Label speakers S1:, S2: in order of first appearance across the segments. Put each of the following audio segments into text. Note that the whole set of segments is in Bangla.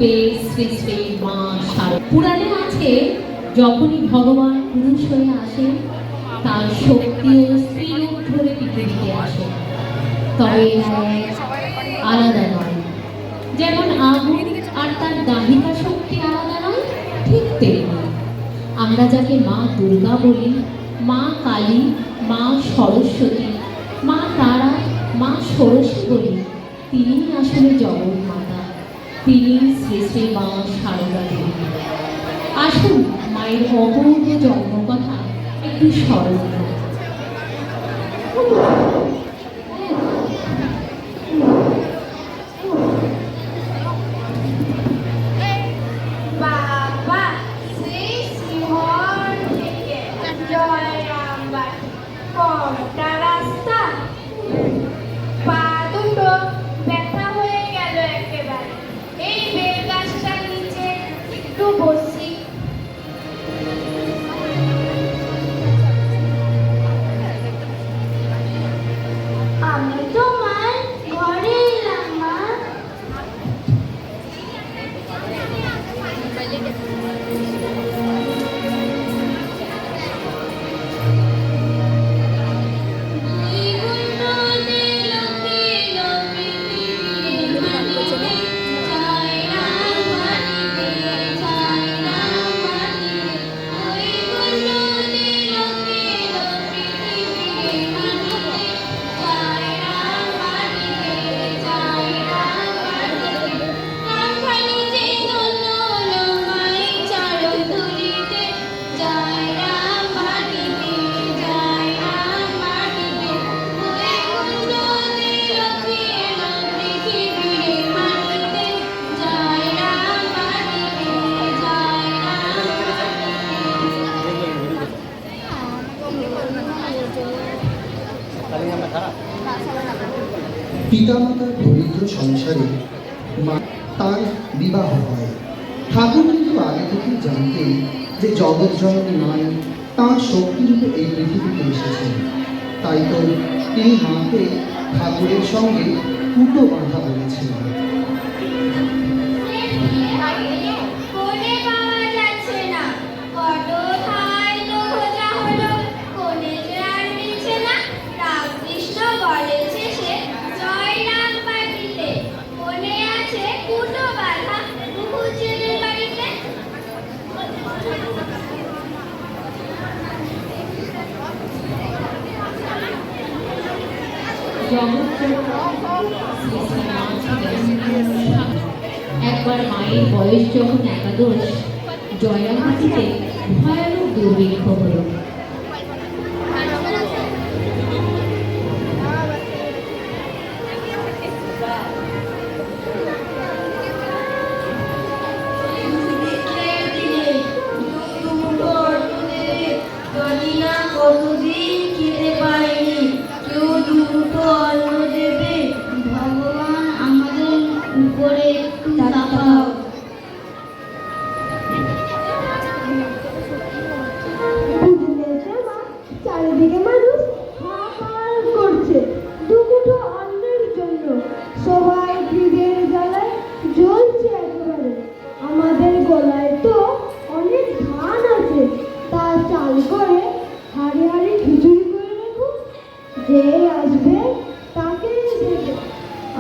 S1: রূপে শ্রী শ্রী মা শারদা। পুরাণে আছে যখনই ভগবান পুরুষ হয়ে আসে তার শক্তি ও স্ত্রী রূপ ধরে পৃথিবীতে আসে, তবে আলাদা নয়। যেমন আগুন আর তার দাহিকা শক্তি আলাদা নয়, ঠিক তেমনি আমরা যাকে মা দুর্গা বলি, মা কালী, মা সরস্বতী, মা তারা, মা ষোড়শী বলি, তিনি আসলে জগৎ মাতা, তিনি শ্রী শ্রী মা শারদা দেবী। আসুন মায়ের অপূর্ব জন্মকথা একটু স্মরণ করি।
S2: পিতামাতার দরিদ্র সংসারে তার বিবাহ হয়। ঠাকুর কিন্তু আগে থেকেই জানতেন যে জগৎজননী মাই তাঁর শক্তিরূপে এই পৃথিবীতে এসেছেন। তাই তো তিনি মাকে ঠাকুরের সঙ্গে কুটো বাঁধা বলেছিলেন।
S1: একবার মায়ের বয়স যখন 11, জয়রামবাটিতে ভয়ানক দুর্ভিক্ষ হল।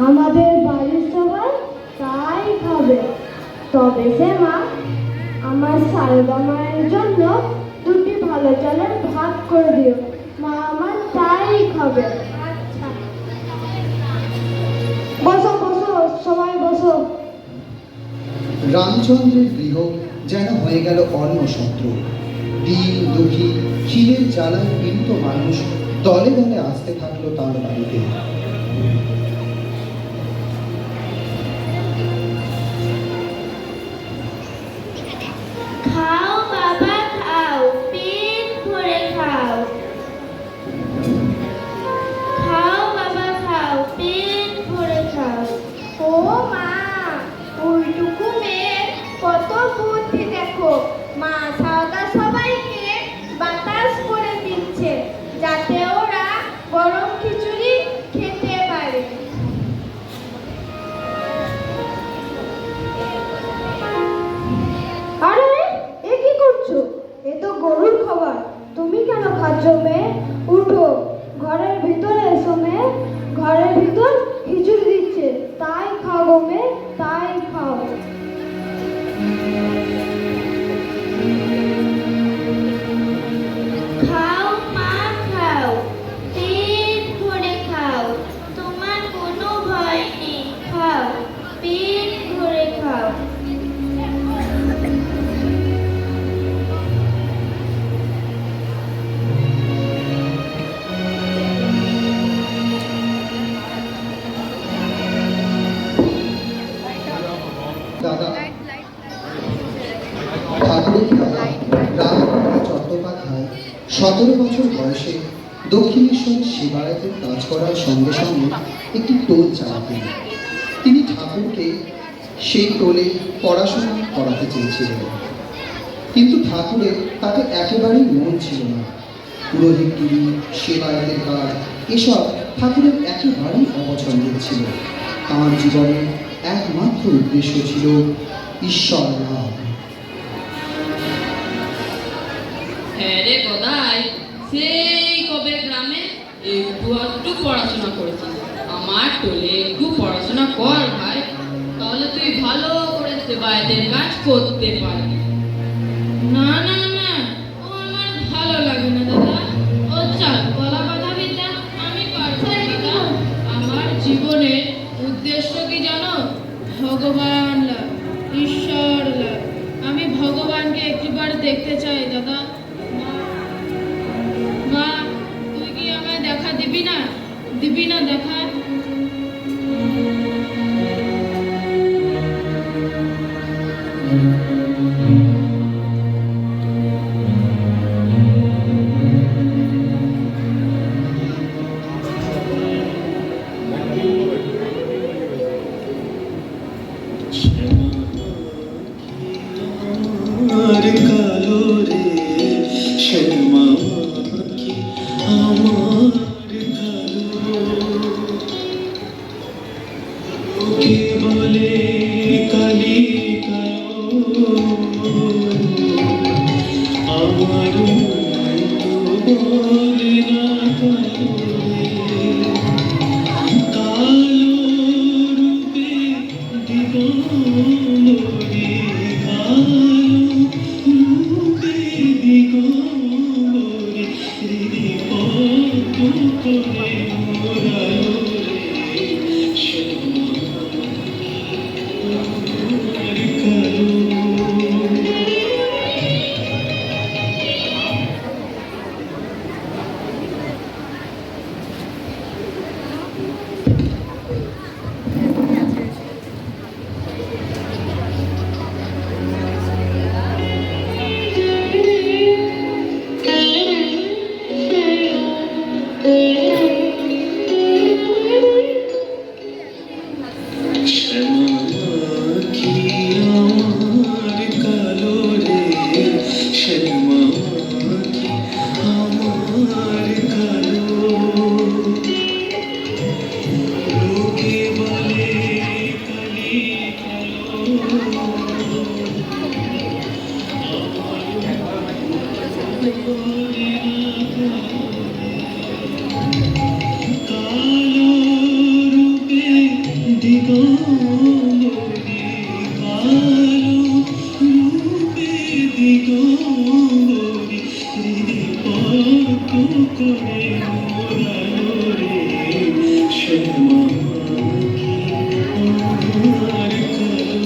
S3: আমাদের বাড়ির সবাই তাই খাবে। তবে সে মা আমার সারদা মায়ের জন্য দুটি ভালো চালের ভাগ করে দিও, মা আমার তাই খাবে। আচ্ছা, বসো বসো, সবাই বসো।
S2: রামচন্দ্রের গৃহ যেন হয়ে গেল অন্নসত্র। দিন দুঃখী খিদের জ্বালায় পীড়িত মানুষ দলে দলে আসতে থাকলো তার বাড়িতে।
S3: খাও বাবা খাও, পেট ভরে খাও। খাও বাবা খাও, পেট ভরে খাও। ও মা, ওইটুকু মেয়ের কত বুদ্ধি দেখো। মা সারদা সবাইকে বাতাস করে দিচ্ছে যাতে ওরা গরম খিচুড়ি খেতে পারে।
S2: দাদা ঠাকুরের দাদা রামকুমার চট্টোপাধ্যায় 17 বছর বয়সে দক্ষিণেশ্বরের শিবালয়ের কাজ করার সঙ্গে সঙ্গে একটি টোল চালাতেন। তিনি ঠাকুরকে সেই টোলে পড়াশোনা করাতে চেয়েছিলেন, কিন্তু ঠাকুরের তাতে একেবারেই মন ছিল না। পুরোহিতগিরি, সেবায়তের কাজ এসব ঠাকুরের একেবারেই অপছন্দের ছিল। তাঁর জীবনের একমাত্র উদ্দেশ্য ছিল ঈশ্বর লাভ।
S4: হ্যাঁ রে গদাই, সেই কবে গ্রামে একটু একটু পড়াশোনা করেছিস। আমার টোলে একটু পড়াশোনা কর ভাই, তাহলে তুই ভালো করে সেবায়তের কাজ করতে পারবি। না না না, ও আমার ভালো লাগে না দাদা। ও চাল গলা বাঁধা বিদ্যা আমি পারবো না দাদা। আমার জীবনের উদ্দেশ্য কি জানো? ভগবান লাভ, ঈশ্বর লাভ। আমি ভগবানকে একটিবার দেখতে চাই দাদা। মা, তুই কি আমায় দেখা দিবি না? দিবি না দেখা?
S5: আমার কালো রে শ্যামা কি আমার কালো, কে বলে কালি কালো, আমার তো বলে না কালো রে। কালো রূপে দিগম্বরী, কালো রূপে দিগম্বরী, হৃদি পদ্ম করে মোরালো রে শ্যামা আমার কালো। শ্যামা কি আমার কালো রে, শ্যামা কি আমার কালো, লোকে বলে কালি কালো, কালো রূপে দিগম্বরী, কালো রূপে দিগম্বরী, হৃদি পদ্ম করে মোরালো রে শ্যামা কি আমার কালো।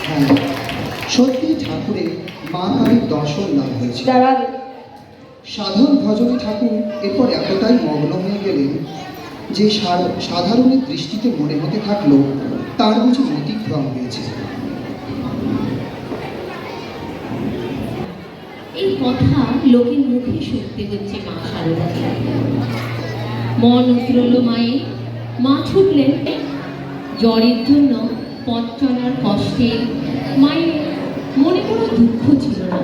S2: হ্যাঁ, সত্যি ঠাকুরের মা কালীর দর্শন লাভ হয়েছে। সাধন ভজনে ঠাকুর এরপর এতটাই মগ্ন হয়ে গেলেন যে সাধারণের দৃষ্টিতে মনে হতে থাকলো তার বুঝি অতিক্রম হয়েছে।
S1: এই কথা লোকের মুখে শুনতে হচ্ছে মা শারদাকে। মন উতরল মায়ের। মা ছুটলেন। জ্বরের জন্য পথ চলার কষ্টে মায়ের মনে কোনো দুঃখ ছিল না,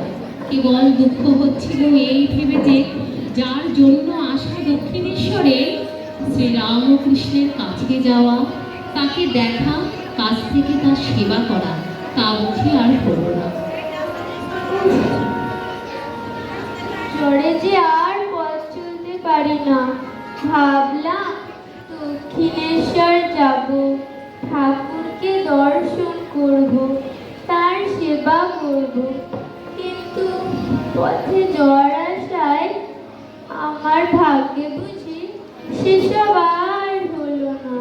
S1: কেবল দুঃখ হচ্ছিল এই ভেবে যে যার জন্য আসা দক্ষিণেশ্বরে শ্রীরামকৃষ্ণের কাছে যাওয়া, তাকে দেখা, কাছ থেকে তার সেবা করা, তা বুঝি আর হলো না।
S3: জ্বরে যে আর পথ চলতে পারি না, ভাবলাম দক্ষিণেশ্বর যাব, ঠাকুরকে দর্শন করব, তার সেবা করব, কিন্তু পথে জ্বর আসায় আমার ভাগ্যে বুঝি সেসব আর হলো না।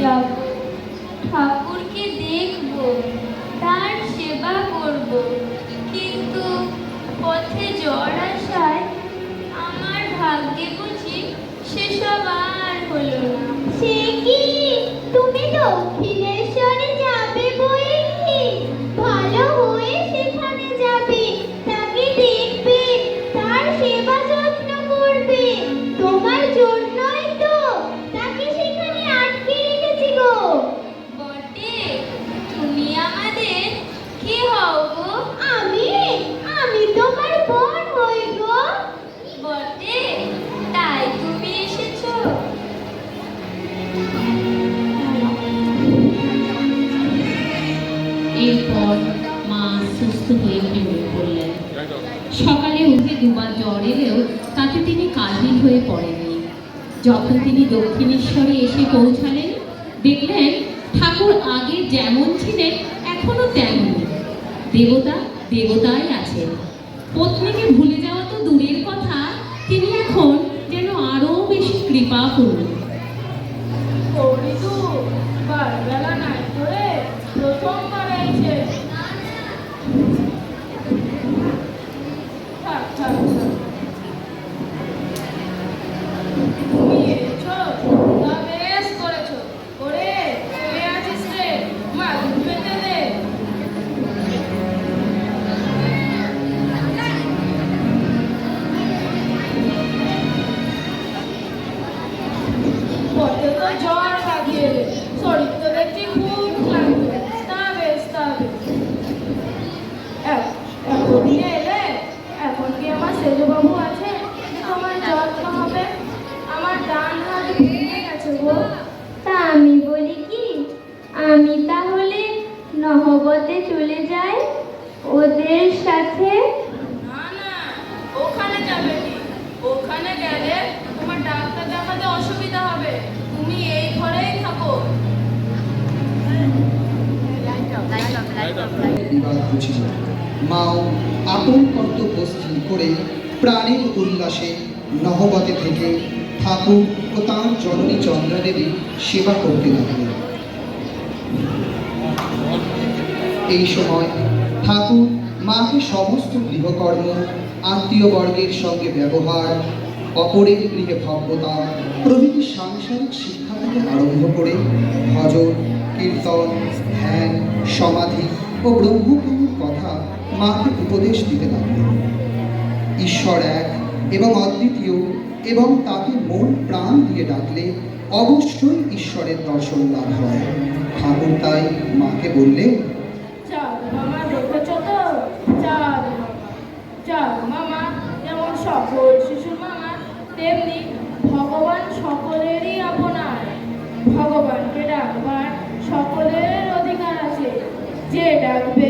S3: যাব, ঠাকুরকে দেখব, তার সেবা করব, কিন্তু পথে জ্বর আসায় আমার ভাগ্যে বুঝি সেসব আর হলো না। সে কি, তুমি দক্ষিণেশ্বরে যাবে বইকি? ভালো হয়ে সেখানে যাবে, তাকে দেখবে, তার সেবা যত্ন করবে। তোমার জন্যই তো তাকে সেখানে আটকে রেখেছি গো। বটে, তুমি আমাদের কি হও গো? আমি তোমার বোন হই গো। বটে, তাই তুমি এসেছো?
S1: এরপর মা সুস্থ হয়ে ঘুমিয়ে পড়লেন। সকালে উঠে দুবার জ্বর এলেও তাতে তিনি কাহিল হয়ে পড়েননি। যখন তিনি দক্ষিণেশ্বরে এসে পৌঁছালেন, দেখলেন ঠাকুর আগে যেমন ছিলেন এখনো তেমনই। দেবতা দেবতাই আছেন। পত্নীকে ভুলে যাওয়া তো দূরের কথা, তিনি এখন যেন আরো বেশি কৃপাপূর্ণ।
S3: বেলা নাই করে প্রথমবার এসে তুমি এসেছো, তা বেশ করেছো। করে চলে আসিস রে, মা দুধ পেতে দে। পথে তো জ্বর লাগিয়ে এলে, শরীর তো দেখছি খুব ক্লান্ত। তা বেশ, তা বেশ। এতদিনে এলে, এখন কি আমার সেজবাবু আছে তোমার যত্ন হবে? আমার ডান হাত ভেঙে গেছে গো। তা আমি বলি কি, আমি তাহলে নহবতে চলে যাই ওদের সাথে। না না, ওখানে যাবে কি? ওখানে গেলে তোমার ডাক্তার দেখাতে অসুবিধা হবে। তুমি এই ঘরেই থাকো।
S2: বিবাদ বুঝিল। মাও আপন কর্তব্য স্থির করে প্রাণের উল্লাসে নহবতে থেকে ঠাকুর ও তাঁর জননী চন্দ্রাদেবী সেবা করতে লাগলেন। এই সময় ঠাকুর মাকে সমস্ত গৃহকর্ম, আত্মীয়বর্গের সঙ্গে ব্যবহার, অপরের গৃহে ভব্যতা প্রভৃতি সাংসারিক শিক্ষা থেকে আরম্ভ করে ভজন, কীর্তন, ধ্যান, সমাধি ও ব্রহ্মজ্ঞানের কথা মাকে উপদেশ দিতে লাগলেন। ঈশ্বর এক এবং অদ্বিতীয়, এবং তাকে মন প্রাণ দিয়ে ডাকলে অবশ্যই ঈশ্বরের দর্শন লাভ হয়। ঠাকুর তাই মাকে বললেন,
S3: চাঁদ মামা দেখেছ তো? চাঁদ মামা যেমন সকল শিশুর মামা, তেমনি ভগবান সকলেরই আপনার। ভগবানকে ডাকবার সকলের অধিকার আছে। যে ডাকবে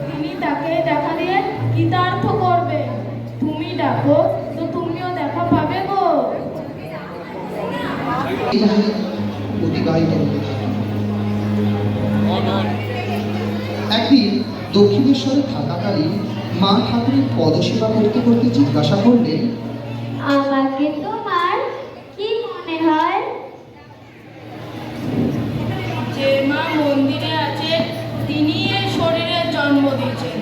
S3: তিনি তাকে দেখা দিয়ে কৃতার্থ করবে। তুমি ডাকো তো তুমিও দেখা পাবে গো।
S2: এইভাবে অতিবাহিত হতে থাকে। একদিন দক্ষিণেশ্বরে থাকাকালীন মা ঠাকুরের পদসেবা করতে করতে জিজ্ঞাসা করলেন,
S3: আমাকে তোমার কি মনে হয়? যে মা মন্দিরে আছে তিনি এই শরীরের জন্ম দিয়েছেন।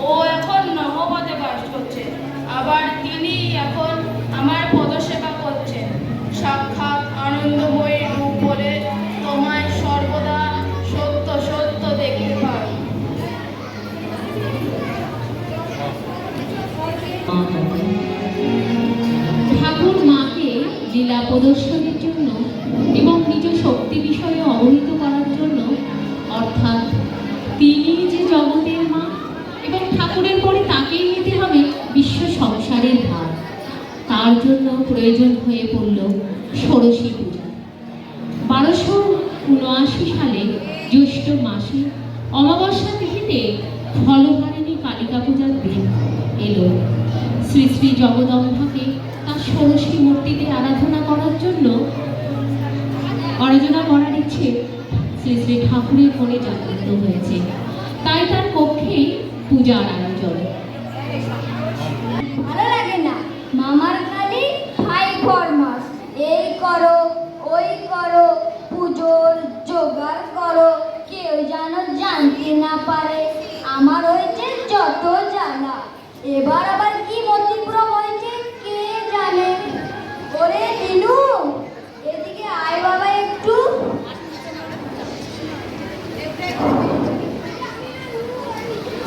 S3: ও এখন নহবতে বাস করছে, আবার তিনি এখন আমার পদসেবা করছেন। সাক্ষাৎ আনন্দময়ী রূপ বলে তোমায় সর্বদা সত্য সত্য দেখতে পাই।
S1: ঠাকুর মাকে লীলা প্রদর্শনের জন্য এবং নিজ শক্তি বিষয়ে অবহিত করার জন্য, অর্থাৎ তিনি যে জগতের মা এবং ঠাকুরের পরে তাকেই নিতে হবে বিশ্ব সংসারের ভার, তার জন্য প্রয়োজন হয়ে পড়ল ষোড়শী পূজা। 1279 সালে জ্যৈষ্ঠ মাসে অমাবস্যা তিথিতে ফলহারিণী কালিকা পূজার দিন এলো। শ্রী শ্রী জগদম্বাকে তার ষোড়শী মূর্তিতে আরাধনা করার জন্য আরাধনা করার ইচ্ছে শ্রী শ্রী ঠাকুরের মনে জাগ্রত হয়েছে। তাই তার কক্ষেই পূজার আয়োজন।
S3: ভালো লাগে না, মামার খালি হাই ফরমাস, এই করো ওই করো, পুজোর জো। জানতে না পারে আমার হয়েছে যত জ্বালা। এবার আবার কি মতিভ্রম হয়েছে কে জানে। ওরে দিনু, এদিকে আয় বাবা একটু।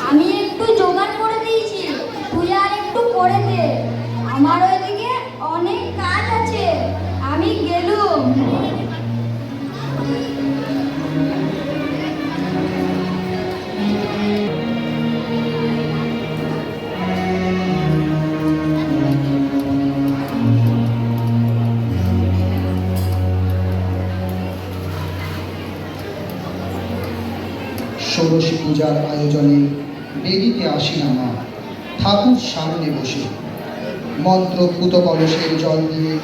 S3: আমি একটু জোগাড় করে দিয়েছি, তুই আর একটু করে দে। আমার ওইদিকে অনেক কাজ আছে, আমি গেলুম।
S2: ষোড়শী পূজার আয়োজনে বেদিতে আসিনা মা, ঠাকুর সামনে বসে মন্ত্রপুত কলসের জল দিয়ে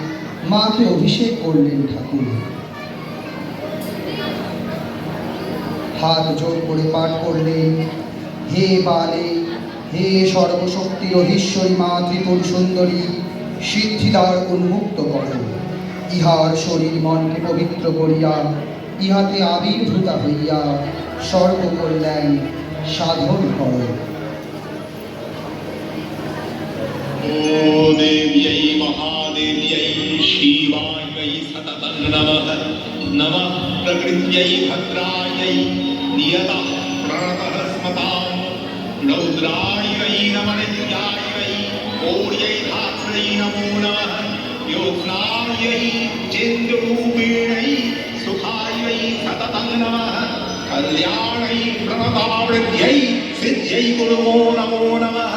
S2: মাকে অভিষেক করলেন ঠাকুর। হাত জোর করে পাঠ করলেন, হে বালে, হে সর্বশক্তি অধীশ্বরী মা ত্রিপুর সুন্দরী, সিদ্ধিদ্বার উন্মুক্ত করো। ইহার শরীর মনকে পবিত্র করিয়া ইহাতে আবির্ভূতা হইয়া সর্বকল্যাণ সাধন করো।
S5: ॐ देव्यै महादेव्यै शिवायै सततं नमः। नमः प्रकृत्यै भद्रायै नियतः प्रणतः स्मतां। रौद्रायै नमनित्यायै गौर्यै धात्र्यै नमो नमः। योत्नायै चेन्द्ररूपिण्यै सुखायै सततं नमः। कल्याणै प्रणतावृत्यै सिद्ध्यै गुरुवो नमो नमः।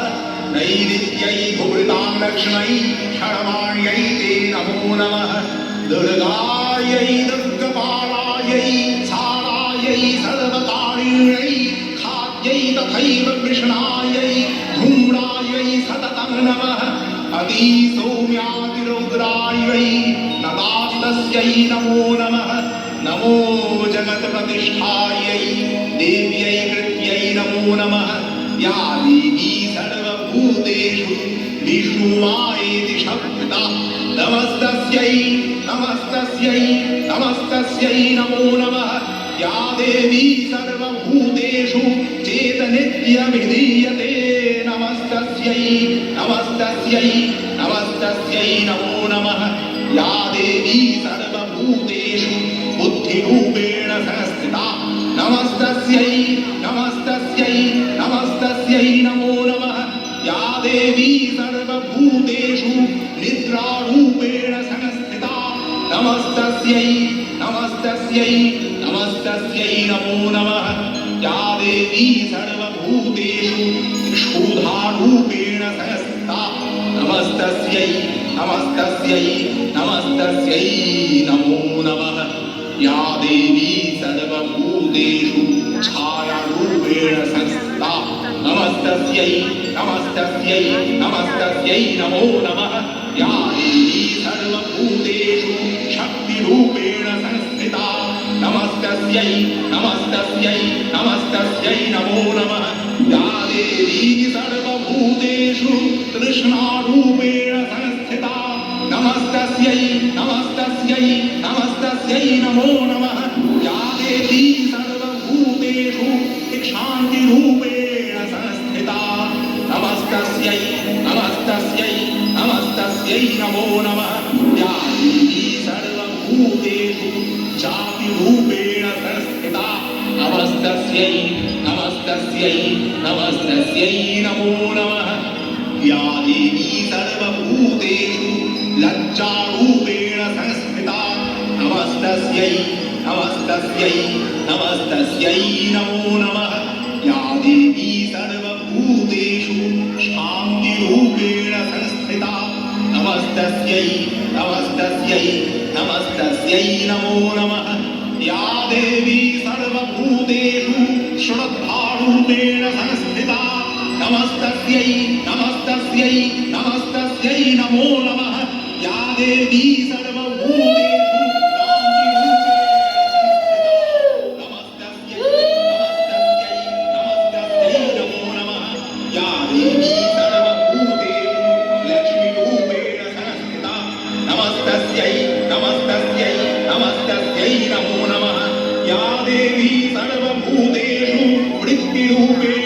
S5: नैनित्यै भुवृतां लक्ष्मै क्षणमाण्यै ते नमो नमः। दुर्गायै दुर्गपालायै सारायै सर्वकारिण्यै खाद्यै तथैव कृष्णायै धूम्रायै सततं नमः। अतिसौम्यातिरौद्रायै नतास्तस्यै नमो नमः। नमो जगत्प्रतिष्ठायै देव्यै कृत्यै नमो नमः। या देवी सर्वभूतेषु विष्णुमायेति शब्दता नमस्तस्यै नमस्तस्यै नमस्तस्यै नमो नमः। या देवी सर्वभूतेषु चेतनित्यभिधीयते नमस्तस्यै नमस्तस्यै नमस्तस्यै नमो नमः। या देवी सर्वभूतेषु बुद्धिरूपेण संस्थिता नमस्तस्यै नमस्तस्यै नमस्तस्यै नमो नमः। या देवी सर्वभूतेषु निद्रारूपेण संस्थिता नमस्तस्यै नमस्तस्यै नमस्तस्यै नमो नमः। या देवी सर्वभूतेषु क्षुधारूपेण संस्थिता नमस्तस्यै नमस्तस्यै नमस्तस्यै नमो नमः। या देवी सर्वभूतेषु छायारूपेण संस्थिता नमस्तस्यै नमस्तस्यै नमस्तस्यै नमो नमः। या देवी सर्वभूतेषु शक्तिरूपेण संस्थिता नमस्तस्यै नमस्तस्यै नमस्तस्यै नमो नमः। या देवी सर्वभूतेषु तृष्णारूपेण संस्थिता नमस्तस्यै नमस्तस्यै नमस्तस्यै नमो नमः। या देवी सर्वभूतेषु शान्तिरूपेण संस्थिता नमस्तस्यै नमस्तस्यै नमस्तस्यै नमो नमः। या देवी सर्वभूतेषु जातिरूपेण संस्थिता नमस्तस्यै नमस्तस्यै नमस्तस्यै नमो नमः। या देवी सर्वभूतेषु लज्जारूपेण संस्थिता नमस्तस्यै नमस्तस्यै नमस्तस्यै नमो नमः। या देवी सर्वभूतेषु शान्तिरूपेण संस्थिता नमस्तस्यै नमस्तस्यै नमस्तस्यै नमो नमः। या देवी सर्वभूतेषु श्रद्धारूपेण संस्थिता नमस्तस्यै नमस्तस्यै नमस्तस्यै नमो नमः। या देवी सर्वभूतेषु नमस्तस्यै नमस्तस्यै नमस्तस्यै नमो नमः। या देवी सर्वभूतेषु लक्ष्मीरूपेण संस्थिता नमस्तस्यै नमस्तस्यै नमस्तस्यै नमो नमः। या देवी सर्वभूतेषु वृत्तिरूपेण